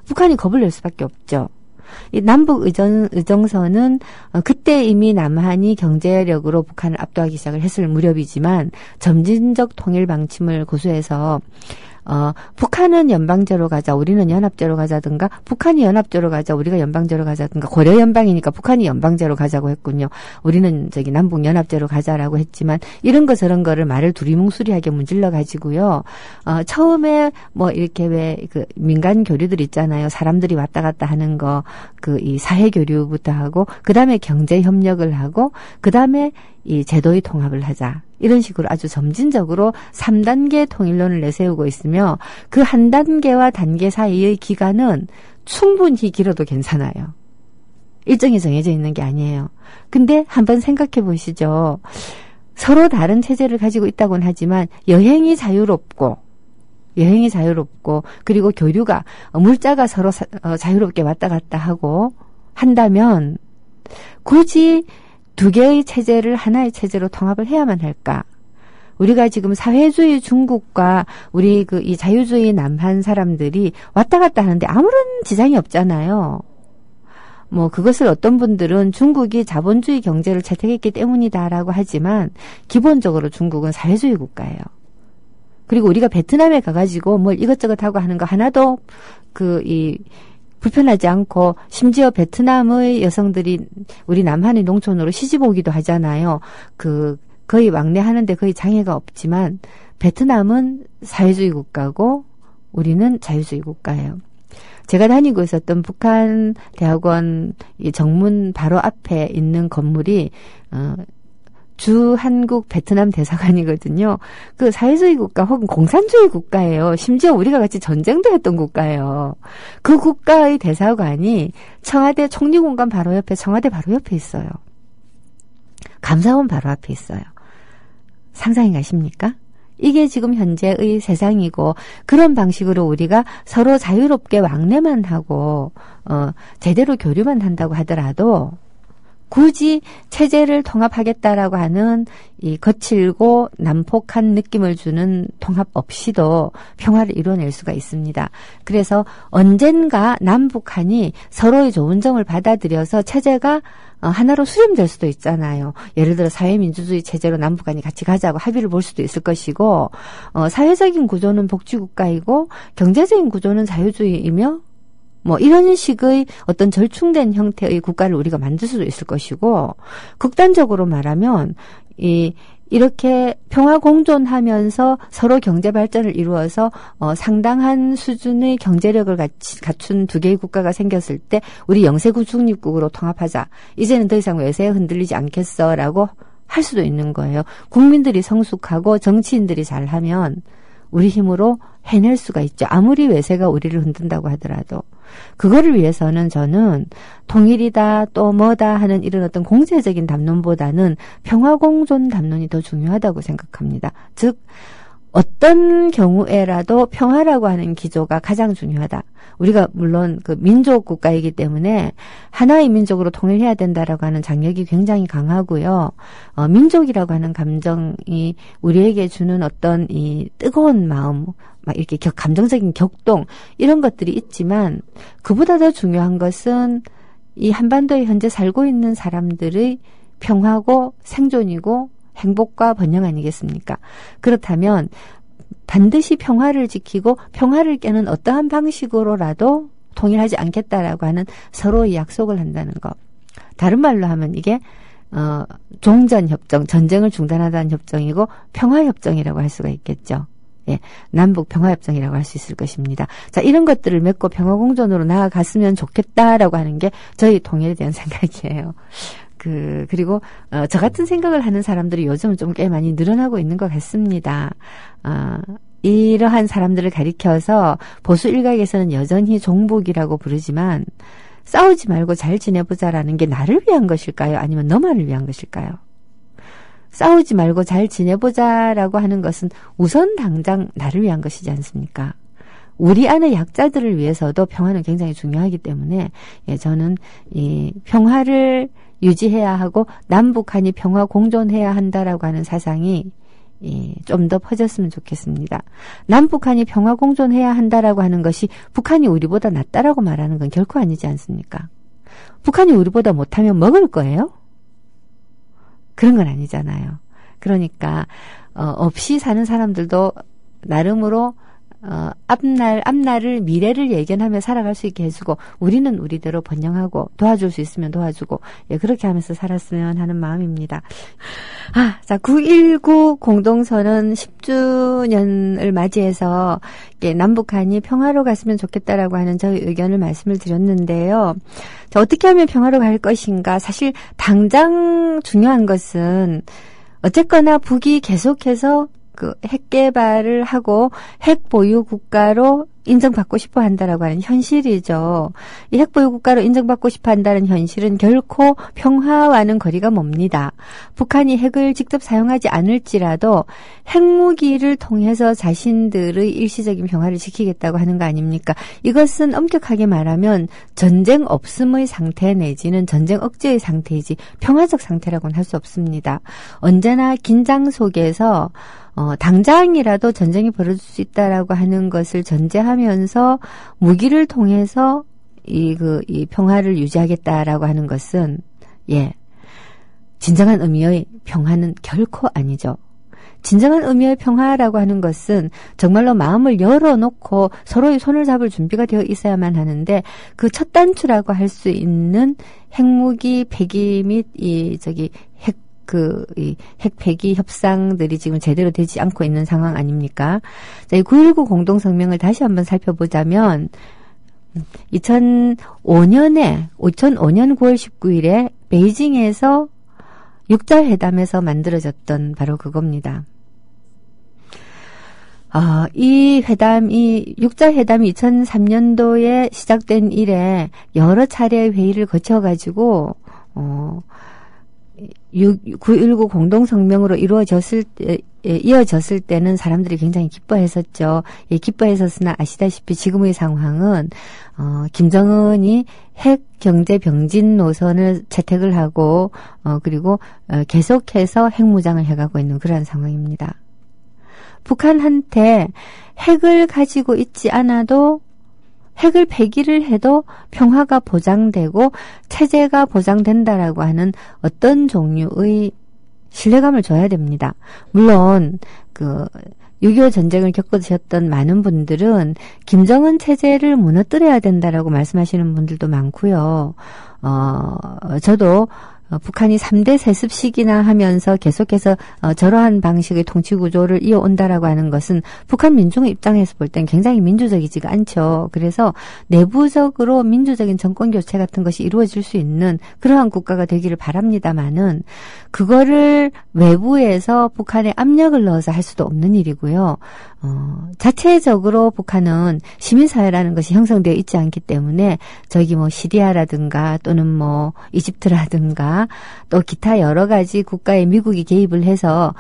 북한이 겁을 낼 수밖에 없죠. 이 남북 의정선은 그때 이미 남한이 경제력으로 북한을 압도하기 시작을 했을 무렵이지만 점진적 통일 방침을 고수해서 북한은 연방제로 가자, 우리는 연합제로 가자든가, 북한이 연합제로 가자, 우리가 연방제로 가자든가, 고려 연방이니까 북한이 연방제로 가자고 했군요. 우리는 남북 연합제로 가자라고 했지만, 이런 거 저런 거를 말을 두리뭉술하게 문질러 가지고요. 처음에 이렇게 왜 민간 교류들 있잖아요. 사람들이 왔다 갔다 하는 거, 이 사회 교류부터 하고, 그 다음에 경제 협력을 하고, 그 다음에 이 제도의 통합을 하자. 이런 식으로 아주 점진적으로 3단계 통일론을 내세우고 있으며 그 한 단계와 단계 사이의 기간은 충분히 길어도 괜찮아요. 일정이 정해져 있는 게 아니에요. 근데 한번 생각해 보시죠. 서로 다른 체제를 가지고 있다고는 하지만 여행이 자유롭고 그리고 교류가 물자가 서로 자유롭게 왔다 갔다 하고 한다면 굳이 두 개의 체제를 하나의 체제로 통합을 해야만 할까? 우리가 지금 사회주의 중국과 우리 이 자유주의 남한 사람들이 왔다 갔다 하는데 아무런 지장이 없잖아요. 그것을 어떤 분들은 중국이 자본주의 경제를 채택했기 때문이다라고 하지만 기본적으로 중국은 사회주의 국가예요. 그리고 우리가 베트남에 가가지고 이것저것 하고 하는 거 하나도 불편하지 않고 심지어 베트남의 여성들이 우리 남한의 농촌으로 시집 오기도 하잖아요. 거의 왕래하는데 거의 장애가 없지만 베트남은 사회주의 국가고 우리는 자유주의 국가예요. 제가 다니고 있었던 북한 대학원 정문 바로 앞에 있는 건물이 주 한국 베트남 대사관이거든요. 그 사회주의 국가 혹은 공산주의 국가예요. 심지어 우리가 같이 전쟁도 했던 국가예요. 그 국가의 대사관이 청와대 총리공간 바로 옆에 청와대 바로 옆에 있어요. 감사원 바로 앞에 있어요. 상상이 가십니까? 이게 지금 현재의 세상이고 그런 방식으로 우리가 서로 자유롭게 왕래만 하고 제대로 교류만 한다고 하더라도 굳이 체제를 통합하겠다라고 하는 이 거칠고 난폭한 느낌을 주는 통합 없이도 평화를 이뤄낼 수가 있습니다. 그래서 언젠가 남북한이 서로의 좋은 점을 받아들여서 체제가 하나로 수렴될 수도 있잖아요. 예를 들어 사회민주주의 체제로 남북한이 같이 가자고 합의를 볼 수도 있을 것이고 사회적인 구조는 복지국가이고 경제적인 구조는 자유주의이며 이런 식의 어떤 절충된 형태의 국가를 우리가 만들 수도 있을 것이고, 극단적으로 말하면, 이렇게 평화 공존하면서 서로 경제 발전을 이루어서, 상당한 수준의 경제력을 갖춘 두 개의 국가가 생겼을 때, 우리 영세구 중립국으로 통합하자. 이제는 더 이상 외세에 흔들리지 않겠어라고 할 수도 있는 거예요. 국민들이 성숙하고 정치인들이 잘하면, 우리 힘으로 해낼 수가 있죠. 아무리 외세가 우리를 흔든다고 하더라도. 그거를 위해서는 저는 통일이다 또 뭐다 하는 이런 어떤 공세적인 담론보다는 평화공존 담론이 더 중요하다고 생각합니다. 즉 어떤 경우에라도 평화라고 하는 기조가 가장 중요하다. 우리가 물론 민족 국가이기 때문에 하나의 민족으로 통일해야 된다라고 하는 장력이 굉장히 강하고요. 민족이라고 하는 감정이 우리에게 주는 어떤 이 뜨거운 마음, 막 이렇게 감정적인 격동 이런 것들이 있지만 그보다 더 중요한 것은 이 한반도에 현재 살고 있는 사람들의 평화고 생존이고 행복과 번영 아니겠습니까? 그렇다면 반드시 평화를 지키고 평화를 깨는 어떠한 방식으로라도 통일하지 않겠다라고 하는 서로의 약속을 한다는 것. 다른 말로 하면 이게 종전협정, 전쟁을 중단하다는 협정이고 평화협정이라고 할 수가 있겠죠. 예, 남북 평화협정이라고 할 수 있을 것입니다. 자, 이런 것들을 맺고 평화공존으로 나아갔으면 좋겠다라고 하는 게 저희 통일에 대한 생각이에요. 그리고, 저 같은 생각을 하는 사람들이 요즘은 좀 꽤 많이 늘어나고 있는 것 같습니다. 이러한 사람들을 가리켜서 보수 일각에서는 여전히 종북이라고 부르지만 싸우지 말고 잘 지내보자라는 게 나를 위한 것일까요? 아니면 너만을 위한 것일까요? 싸우지 말고 잘 지내보자라고 하는 것은 우선 당장 나를 위한 것이지 않습니까? 우리 안의 약자들을 위해서도 평화는 굉장히 중요하기 때문에 저는 이 평화를 유지해야 하고 남북한이 평화 공존해야 한다라고 하는 사상이 좀 더 퍼졌으면 좋겠습니다. 남북한이 평화 공존해야 한다라고 하는 것이 북한이 우리보다 낫다라고 말하는 건 결코 아니지 않습니까? 북한이 우리보다 못하면 먹을 거예요? 그런 건 아니잖아요. 그러니까 없이 사는 사람들도 나름으로 앞날을 미래를 예견하며 살아갈 수 있게 해주고 우리는 우리대로 번영하고 도와줄 수 있으면 도와주고 그렇게 하면서 살았으면 하는 마음입니다. 자 9.19 공동선언 10주년을 맞이해서 남북한이 평화로 갔으면 좋겠다라고 하는 저희 의견을 말씀을 드렸는데요. 자, 어떻게 하면 평화로 갈 것인가? 사실 당장 중요한 것은 어쨌거나 북이 계속해서 핵 개발을 하고 핵 보유 국가로 인정받고 싶어 한다라고 하는 현실이죠. 이 핵 보유 국가로 인정받고 싶어 한다는 현실은 결코 평화와는 거리가 멉니다. 북한이 핵을 직접 사용하지 않을지라도 핵무기를 통해서 자신들의 일시적인 평화를 지키겠다고 하는 거 아닙니까? 이것은 엄격하게 말하면 전쟁 없음의 상태 내지는 전쟁 억제의 상태이지 평화적 상태라고는 할 수 없습니다. 언제나 긴장 속에서 당장이라도 전쟁이 벌어질 수 있다라고 하는 것을 전제하면서 무기를 통해서 이 평화를 유지하겠다라고 하는 것은, 진정한 의미의 평화는 결코 아니죠. 진정한 의미의 평화라고 하는 것은 정말로 마음을 열어놓고 서로의 손을 잡을 준비가 되어 있어야만 하는데 그 첫 단추라고 할 수 있는 핵무기 폐기 및 핵 폐기 협상들이 지금 제대로 되지 않고 있는 상황 아닙니까? 자, 이 9.19 공동성명을 다시 한번 살펴보자면 2005년 9월 19일에 베이징에서 육자회담에서 만들어졌던 바로 그겁니다. 이 육자회담이 2003년도에 시작된 이래 여러 차례 회의를 거쳐가지고 9.19 공동성명으로 이어졌을 때는 사람들이 굉장히 기뻐했었죠. 기뻐했었으나 아시다시피 지금의 상황은 김정은이 핵 경제 병진 노선을 채택을 하고 그리고 계속해서 핵무장을 해가고 있는 그러한 상황입니다. 북한한테 핵을 가지고 있지 않아도 핵을 폐기를 해도 평화가 보장되고 체제가 보장된다라고 하는 어떤 종류의 신뢰감을 줘야 됩니다. 물론 6.25 전쟁을 겪으셨던 많은 분들은 김정은 체제를 무너뜨려야 된다라고 말씀하시는 분들도 많고요. 저도 북한이 3대 세습식이나 하면서 계속해서 저러한 방식의 통치 구조를 이어온다라고 하는 것은 북한 민중의 입장에서 볼 땐 굉장히 민주적이지가 않죠. 그래서 내부적으로 민주적인 정권 교체 같은 것이 이루어질 수 있는 그러한 국가가 되기를 바랍니다마는 그거를 외부에서 북한에 압력을 넣어서 할 수도 없는 일이고요. 자체적으로 북한은 시민사회라는 것이 형성되어 있지 않기 때문에 시리아라든가 또는 이집트라든가 또 기타 여러 가지 국가에 미국이 개입을 해서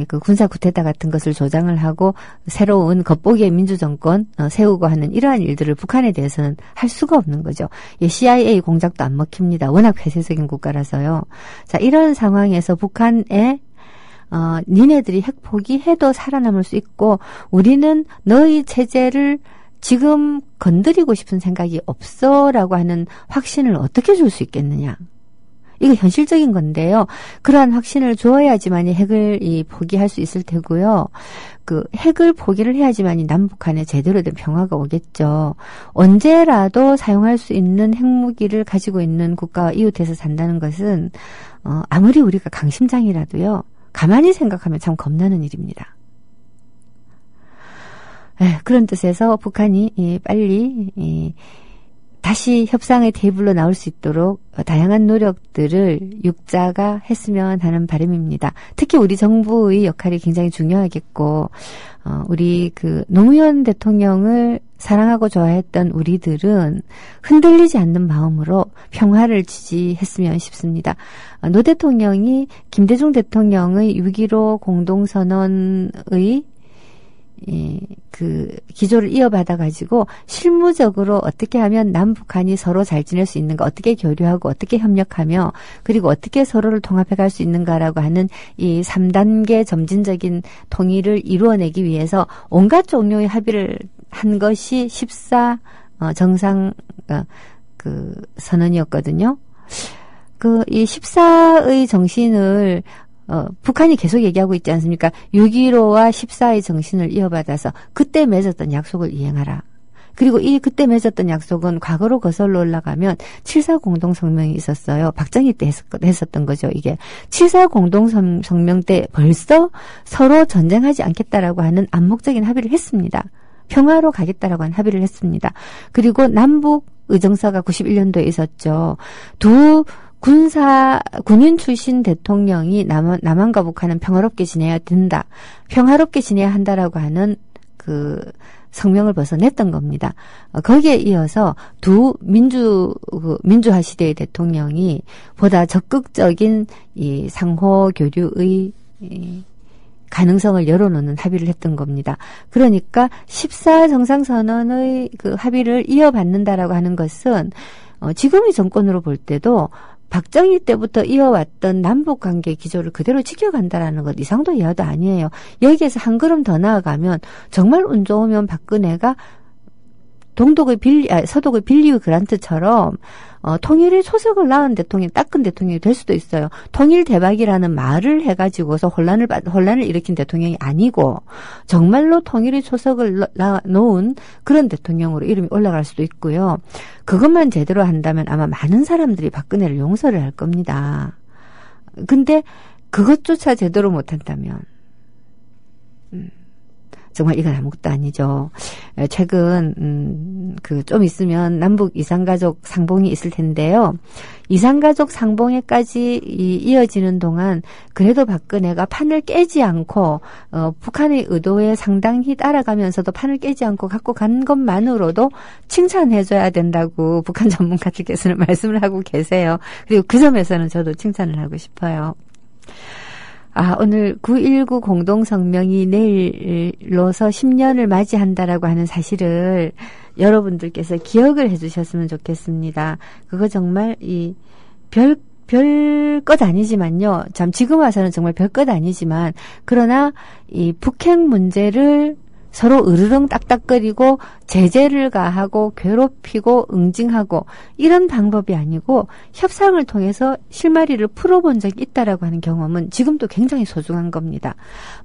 그 군사 쿠데타 같은 것을 조장을 하고 새로운 겉보기의 민주정권 세우고 하는 이러한 일들을 북한에 대해서는 할 수가 없는 거죠. CIA 공작도 안 먹힙니다. 워낙 폐쇄적인 국가라서요. 자, 이런 상황에서 북한에 니네들이 핵 포기해도 살아남을 수 있고 우리는 너희 체제를 지금 건드리고 싶은 생각이 없어라고 하는 확신을 어떻게 줄 수 있겠느냐. 이거 현실적인 건데요. 그러한 확신을 주어야지만이 핵을 포기할 수 있을 테고요. 그 핵을 포기를 해야지만이 남북한에 제대로 된 평화가 오겠죠. 언제라도 사용할 수 있는 핵무기를 가지고 있는 국가와 이웃해서 산다는 것은 아무리 우리가 강심장이라도요. 가만히 생각하면 참 겁나는 일입니다. 그런 뜻에서 북한이 빨리 다시 협상의 테이블로 나올 수 있도록 다양한 노력들을 육자가 했으면 하는 바람입니다. 특히 우리 정부의 역할이 굉장히 중요하겠고, 우리 그 노무현 대통령을 사랑하고 좋아했던 우리들은 흔들리지 않는 마음으로 평화를 지지했으면 싶습니다. 노 대통령이 김대중 대통령의 6.15 공동선언의 그 기조를 이어받아가지고 실무적으로 어떻게 하면 남북한이 서로 잘 지낼 수 있는가, 어떻게 교류하고 어떻게 협력하며 그리고 어떻게 서로를 통합해갈 수 있는가라고 하는 이 3단계 점진적인 통일을 이루어내기 위해서 온갖 종류의 합의를 한 것이 14 정상 그 선언이었거든요. 이 14의 정신을 북한이 계속 얘기하고 있지 않습니까? 6.15와 14의 정신을 이어받아서 그때 맺었던 약속을 이행하라. 그리고 그때 맺었던 약속은 과거로 거슬러 올라가면 7.4 공동성명이 있었어요. 박정희 때 했었던 거죠, 이게. 7.4 공동성명 때 벌써 서로 전쟁하지 않겠다라고 하는 암묵적인 합의를 했습니다. 평화로 가겠다라고 하는 합의를 했습니다. 그리고 남북 의정서가 91년도에 있었죠. 군인 출신 대통령이 남한과 북한은 평화롭게 지내야 된다. 평화롭게 지내야 한다라고 하는 그 성명을 벌써 냈던 겁니다. 거기에 이어서 민주화 시대의 대통령이 보다 적극적인 이 상호 교류의 가능성을 열어놓는 합의를 했던 겁니다. 그러니까 14 정상선언의 그 합의를 이어받는다라고 하는 것은 지금의 정권으로 볼 때도 박정희 때부터 이어왔던 남북관계 기조를 그대로 지켜간다라는 것 이상도 이하도 아니에요. 여기에서 한 걸음 더 나아가면 정말 운 좋으면 박근혜가 서독의 빌리의 그란트처럼 통일의 초석을 낳은 대통령, 닦은 대통령이 될 수도 있어요. 통일 대박이라는 말을 해가지고서 혼란을 일으킨 대통령이 아니고 정말로 통일의 초석을 놓은 그런 대통령으로 이름이 올라갈 수도 있고요. 그것만 제대로 한다면 아마 많은 사람들이 박근혜를 용서를 할 겁니다. 근데 그것조차 제대로 못한다면 정말 이건 아무것도 아니죠. 최근 좀 있으면 남북 이산가족 상봉이 있을 텐데요. 이산가족 상봉에까지 이어지는 동안 그래도 박근혜가 판을 깨지 않고 북한의 의도에 상당히 따라가면서도 판을 깨지 않고 갖고 간 것만으로도 칭찬해줘야 된다고 북한 전문가들께서는 말씀을 하고 계세요. 그리고 그 점에서는 저도 칭찬을 하고 싶어요. 오늘 9.19 공동성명이 내일로서 10년을 맞이한다라고 하는 사실을 여러분들께서 기억을 해주셨으면 좋겠습니다. 그거 정말 별것 아니지만요. 참 지금 와서는 정말 별것 아니지만 그러나 이 북핵 문제를 서로 으르렁 딱딱거리고 제재를 가하고 괴롭히고 응징하고 이런 방법이 아니고 협상을 통해서 실마리를 풀어본 적이 있다라고 하는 경험은 지금도 굉장히 소중한 겁니다.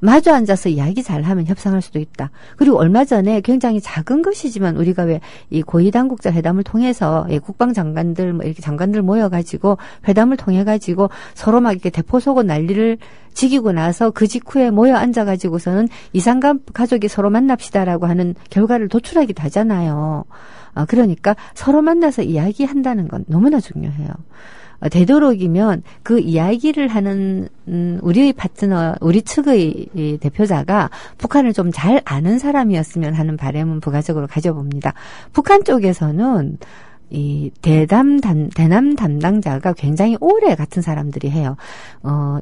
마주 앉아서 이야기 잘하면 협상할 수도 있다. 그리고 얼마 전에 굉장히 작은 것이지만 우리가 왜 이 고위당국자 회담을 통해서 국방장관들 이렇게 장관들 모여가지고 회담을 통해가지고 서로 막 이렇게 대포 쏘고 난리를 지기고 나서 그 직후에 모여 앉아가지고서는 이산가 가족이 서로 만납시다라고 하는 결과를 도출하기도 하잖아요. 그러니까 서로 만나서 이야기한다는 건 너무나 중요해요. 되도록이면 그 이야기를 하는 우리의 파트너, 우리 측의 대표자가 북한을 좀 잘 아는 사람이었으면 하는 바람은 부가적으로 가져봅니다. 북한 쪽에서는 이 대남 담당자가 굉장히 오래 같은 사람들이 해요.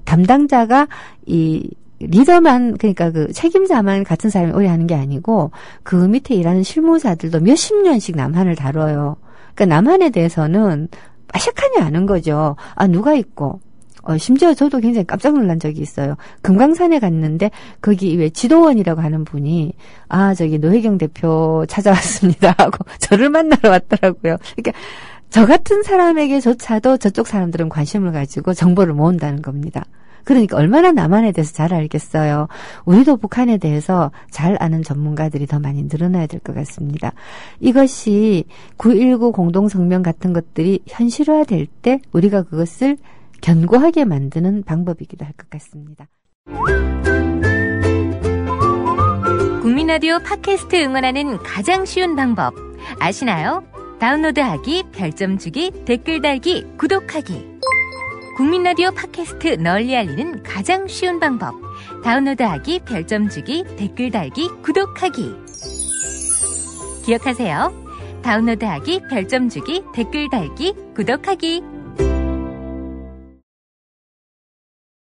담당자가 이 리더만, 그러니까 그 책임자만 같은 사람이 오래 하는 게 아니고 그 밑에 일하는 실무자들도 몇십 년씩 남한을 다뤄요. 그러니까 남한에 대해서는 빠삭하니 아는 거죠. 누가 있고. 심지어 저도 굉장히 깜짝 놀란 적이 있어요. 금강산에 갔는데 거기 왜 지도원이라고 하는 분이 저기 노혜경 대표 찾아왔습니다 하고 저를 만나러 왔더라고요. 그러니까 저 같은 사람에게조차도 저쪽 사람들은 관심을 가지고 정보를 모은다는 겁니다. 그러니까 얼마나 남한에 대해서 잘 알겠어요. 우리도 북한에 대해서 잘 아는 전문가들이 더 많이 늘어나야 될 것 같습니다. 이것이 9.19 공동성명 같은 것들이 현실화될 때 우리가 그것을 견고하게 만드는 방법이기도 할 것 같습니다. 국민라디오 팟캐스트 응원하는 가장 쉬운 방법 아시나요? 다운로드하기, 별점 주기, 댓글 달기, 구독하기. 국민라디오 팟캐스트 널리 알리는 가장 쉬운 방법. 다운로드하기, 별점 주기, 댓글 달기, 구독하기. 기억하세요. 다운로드하기, 별점 주기, 댓글 달기, 구독하기.